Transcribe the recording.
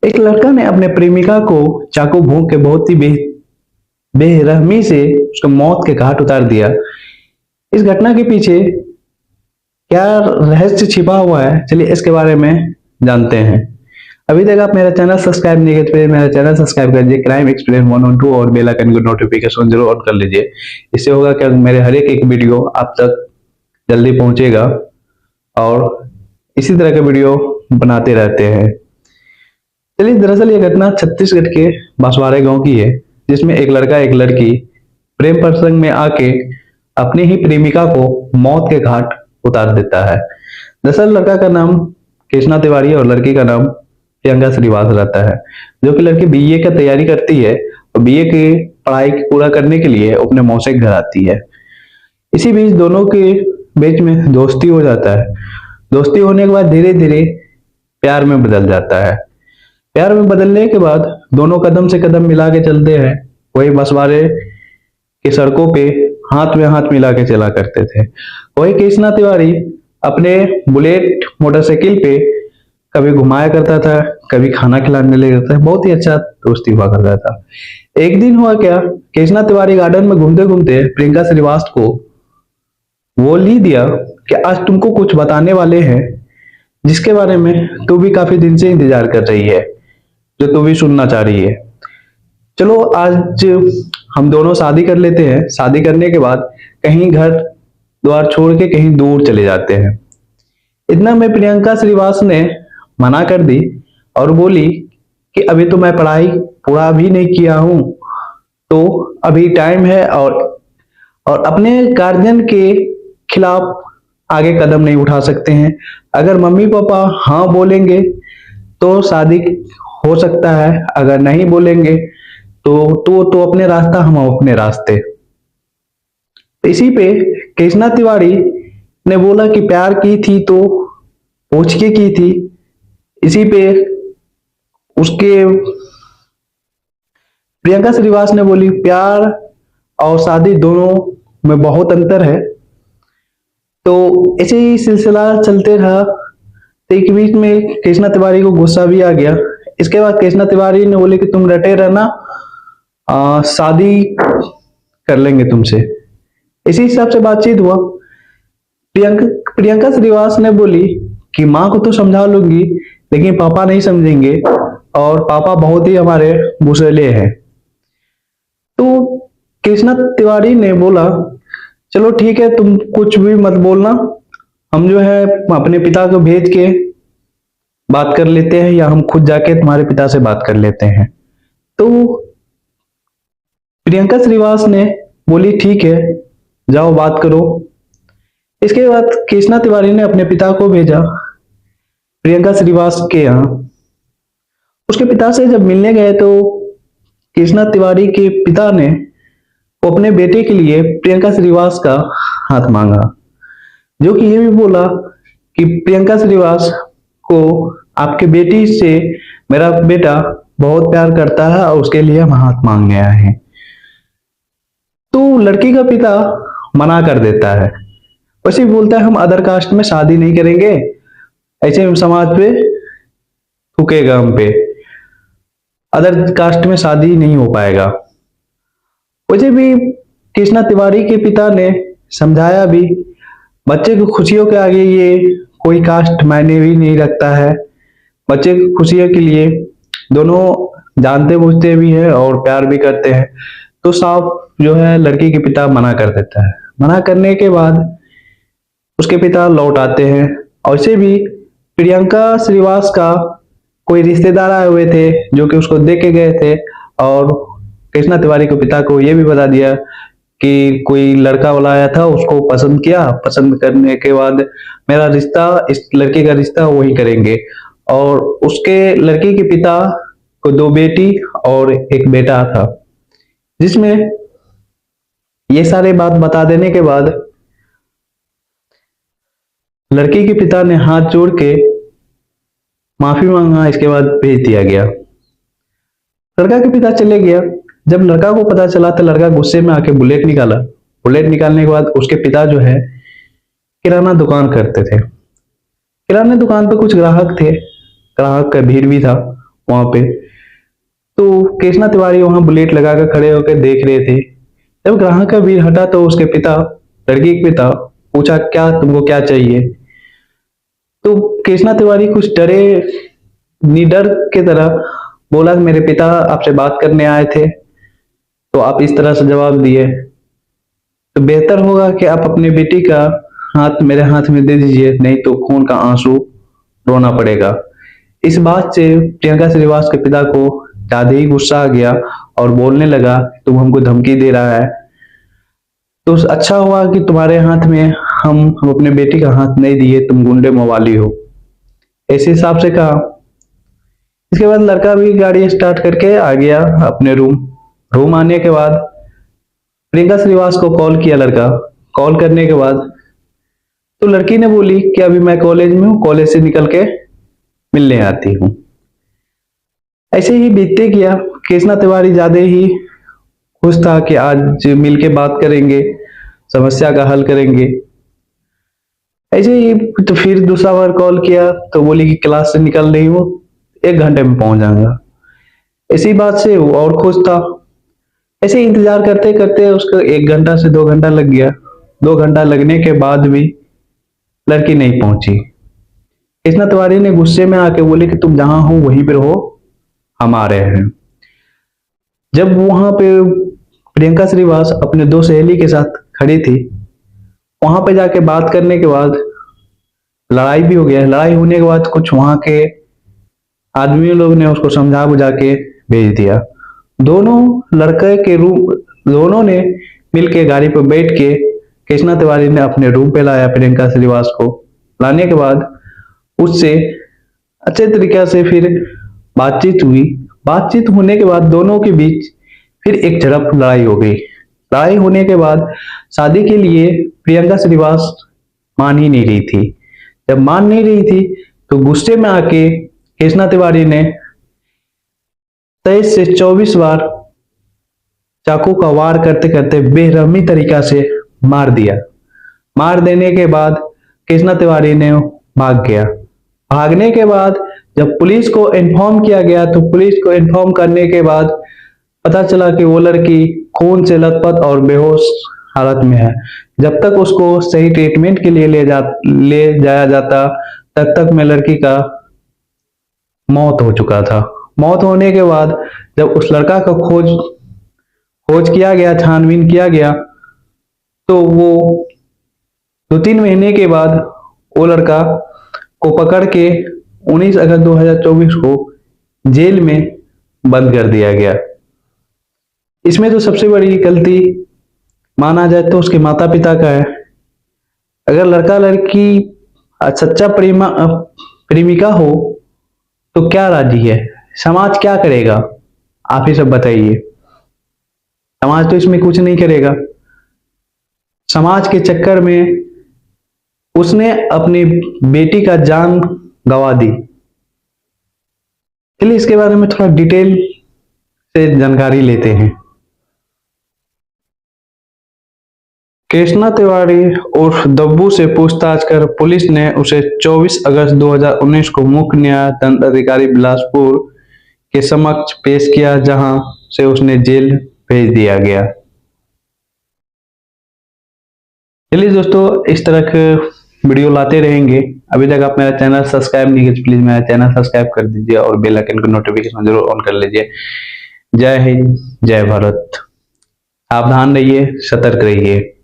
एक लड़का ने अपने प्रेमिका को चाकू भोंक के बहुत ही बेरहमी से उसको मौत के घाट उतार दिया। इस घटना के पीछे क्या रहस्य छिपा हुआ है, चलिए इसके बारे में जानते हैं। अभी तक आप मेरा चैनल सब्सक्राइब नहीं किए तो मेरा चैनल सब्सक्राइब कर लीजिए, क्राइम एक्सप्लेन 112 और बेल आइकन को नोटिफिकेशन जरूर ऑन कर लीजिए। इससे होगा क्या, मेरे हर एक वीडियो आप तक जल्दी पहुंचेगा और इसी तरह के वीडियो बनाते रहते हैं। चलिए, दरअसल ये घटना छत्तीसगढ़ के बांसवाड़े गांव की है, जिसमें एक लड़का एक लड़की प्रेम प्रसंग में आके अपनी ही प्रेमिका को मौत के घाट उतार देता है। दरअसल लड़का का नाम कृष्णा तिवारी और लड़की का नाम प्रियंका श्रीवास रहता है। जो कि लड़की बीए का तैयारी करती है और बीए की पढ़ाई पूरा करने के लिए अपने मौसी के घर आती है। इसी बीच दोनों के बीच में दोस्ती हो जाता है। दोस्ती होने के बाद धीरे धीरे प्यार में बदल जाता है। प्यार में बदलने के बाद दोनों कदम से कदम मिला के चलते हैं। वही बसवाड़े की सड़कों पे हाथ में हाथ मिला के चला करते थे। वही कृष्णा तिवारी अपने बुलेट मोटरसाइकिल पे कभी घुमाया करता था, कभी खाना खिलाने ले जाता था। बहुत ही अच्छा दोस्ती हुआ करता था। एक दिन हुआ क्या, कृष्णा तिवारी गार्डन में घूमते घूमते प्रियंका श्रीवास को वो ली दिया कि आज तुमको कुछ बताने वाले हैं, जिसके बारे में तू भी काफी दिन से इंतजार कर रही है, जो तू भी सुनना चाह रही है। चलो आज हम दोनों शादी कर लेते हैं। शादी करने के बाद कहीं घर द्वार छोड़ के कहीं दूर चले जाते हैं। इतना में प्रियंका श्रीवास ने मना कर दी और बोली कि अभी तो मैं पढ़ाई पूरा भी नहीं किया हूं, तो अभी टाइम है और अपने गार्जियन के खिलाफ आगे कदम नहीं उठा सकते हैं। अगर मम्मी पापा हाँ बोलेंगे तो शादी हो सकता है, अगर नहीं बोलेंगे तो अपने रास्ता, हम अपने रास्ते। इसी पे कृष्णा तिवारी ने बोला कि प्यार की थी तो पूछ के की थी। इसी पे उसके प्रियंका श्रीवास ने बोली प्यार और शादी दोनों में बहुत अंतर है। तो ऐसे ही सिलसिला चलते रहा। तो एक बीच में कृष्णा तिवारी को गुस्सा भी आ गया। इसके बाद कृष्णा तिवारी ने बोले कि तुम रटे रहना, शादी कर लेंगे तुमसे। इसी हिसाब से बातचीत हुआ। प्रियंका श्रीवास ने बोली कि माँ को तो समझा लूंगी, लेकिन पापा नहीं समझेंगे और पापा बहुत ही हमारे गुस्सैले हैं। तो कृष्णा तिवारी ने बोला चलो ठीक है, तुम कुछ भी मत बोलना, हम जो है अपने पिता को भेज के बात कर लेते हैं, या हम खुद जाके तुम्हारे पिता से बात कर लेते हैं। तो प्रियंका श्रीवास ने बोली ठीक है, जाओ बात करो। इसके बाद कृष्णा तिवारी ने अपने पिता को भेजा प्रियंका श्रीवास के यहाँ। उसके पिता से जब मिलने गए तो कृष्णा तिवारी के पिता ने वो अपने बेटे के लिए प्रियंका श्रीवास का हाथ मांगा, जो कि ये भी बोला कि प्रियंका श्रीवास को आपके बेटी से मेरा बेटा बहुत प्यार करता है और उसके लिए हम हाथ मांगने आए हैं। तो लड़की का पिता मना कर देता है। वैसे बोलता है हम अदर कास्ट में शादी नहीं करेंगे, ऐसे समाज पे थूकेगा हम पे, अदर कास्ट में शादी नहीं हो पाएगा। वैसे भी कृष्णा तिवारी के पिता ने समझाया भी, बच्चे की खुशियों के आगे ये कोई कास्ट मायने भी नहीं रखता है। बच्चे की खुशियों के लिए दोनों जानते बूझते भी हैं और प्यार भी करते हैं। तो साफ जो है लड़की के पिता मना कर देता है। मना करने के बाद उसके पिता लौट आते हैं। और ऐसे भी प्रियंका श्रीवास का कोई रिश्तेदार आए हुए थे, जो कि उसको देख के गए थे, और कृष्णा तिवारी के पिता को यह भी बता दिया कि कोई लड़का वाला आया था, उसको पसंद किया, पसंद करने के बाद मेरा रिश्ता, इस लड़के का रिश्ता वही करेंगे। और उसके लड़की के पिता को दो बेटी और एक बेटा था, जिसमें ये सारे बात बता देने के बाद लड़की के पिता ने हाथ जोड़ के माफी मांगा। इसके बाद भेज दिया गया। लड़का के पिता चले गया। जब लड़का को पता चला तो लड़का गुस्से में आके बुलेट निकाला। बुलेट निकालने के बाद उसके पिता जो है किराना दुकान करते थे। किराने दुकान पे कुछ ग्राहक थे, ग्राहक का भीड़ भी था। वहां पे। तो कृष्णा तिवारी वहां बुलेट लगाकर खड़े होकर देख रहे थे। जब ग्राहक का भीड़ हटा तो उसके पिता, लड़की के पिता, पूछा क्या तुमको क्या चाहिए। तो कृष्णा तिवारी कुछ डरे, निडर के तरह बोला मेरे पिता आपसे बात करने आए थे, तो आप इस तरह से जवाब दिए, तो बेहतर होगा कि आप अपनी बेटी का हाथ मेरे हाथ में दे दीजिए, नहीं तो खून का आंसू रोना पड़ेगा। इस बात से प्रियंका श्रीवास के पिता को ज्यादा ही गुस्सा आ गया और बोलने लगा तुम हमको धमकी दे रहा है, तो अच्छा हुआ कि तुम्हारे हाथ में हम अपने बेटी का हाथ नहीं दिए, तुम गुंडे मवाली हो, ऐसे हिसाब से कहा। इसके बाद लड़का भी गाड़ी स्टार्ट करके आ गया अपने रूम। रूम आने के बाद प्रियंका श्रीवास को कॉल किया लड़का। कॉल करने के बाद तो लड़की ने बोली कि अभी मैं कॉलेज में हूँ, कॉलेज से निकल के मिलने आती हूँ। ऐसे ही बीतते गया। कृष्णा तिवारी ज्यादा ही खुश था कि आज मिल के बात करेंगे, समस्या का हल करेंगे। ऐसे ही तो फिर दूसरा बार कॉल किया तो बोली कि क्लास से निकल रही हूँ, 1 घंटे में पहुंच जाऊंगा। इसी बात से वो और खुश था। ऐसे इंतजार करते करते उसको 1 घंटा से 2 घंटा लग गया। 2 घंटा लगने के बाद भी लड़की नहीं पहुंची। कृष्णा तिवारी ने गुस्से में आके बोले कि तुम जहां हो वहीं पर रहो, हम आ रहे हैं। जब वहां पे प्रियंका श्रीवास अपने 2 सहेली के साथ खड़ी थी, वहां पे जाके बात करने के बाद लड़ाई भी हो गया। लड़ाई होने के बाद कुछ वहां के आदमी लोग ने उसको समझा बुझा के भेज दिया। दोनों लड़के के रूम, दोनों ने मिलके गाड़ी पर बैठ के कृष्णा तिवारी ने अपने रूम पे लाया प्रियंका श्रीवास को। लाने के बाद उससे अच्छे तरीके से फिर बातचीत हुई। बातचीत होने के बाद दोनों के बीच फिर एक झड़प, लड़ाई हो गई। लड़ाई होने के बाद शादी के लिए प्रियंका श्रीवास मान ही नहीं रही थी। जब मान नहीं रही थी तो गुस्से में आके कृष्णा तिवारी ने 23 से 24 बार चाकू का वार करते करते बेरहमी तरीका से मार दिया। मार देने के बाद कृष्णा तिवारी ने भाग गया। भागने के बाद जब पुलिस को इन्फॉर्म किया गया तो पुलिस को इन्फॉर्म करने के बाद पता चला कि वो लड़की खून से लथपथ और बेहोश हालत में है। जब तक उसको सही ट्रीटमेंट के लिए ले जाया जाता तब तक में लड़की का मौत हो चुका था। मौत होने के बाद जब उस लड़का का खोज किया गया, छानबीन किया गया, तो वो 2-3 महीने के बाद वो लड़का को पकड़ के 19 अगस्त 2024 को जेल में बंद कर दिया गया। इसमें तो सबसे बड़ी गलती माना जाए तो उसके माता पिता का है। अगर लड़का लड़की सच्चा प्रेमिका हो तो क्या राजी है, समाज क्या करेगा, आप ही सब बताइए। समाज तो इसमें कुछ नहीं करेगा। समाज के चक्कर में उसने अपनी बेटी का जान गंवा दी। चलिए इसके बारे में थोड़ा डिटेल से जानकारी लेते हैं। कृष्णा तिवारी उर्फ दब्बू से पूछताछ कर पुलिस ने उसे 24 अगस्त 2019 को मुख्य न्याय दंड अधिकारी बिलासपुर के समक्ष पेश किया, जहां से उसने जेल भेज दिया गया। चलिए दोस्तों, इस तरह के वीडियो लाते रहेंगे। अभी तक आप मेरा चैनल सब्सक्राइब नहीं किया तो प्लीज मेरा चैनल सब्सक्राइब कर दीजिए और बेल आइकन का नोटिफिकेशन जरूर ऑन कर लीजिए। जय हिंद, जय भारत। सावधान रहिए, सतर्क रहिए।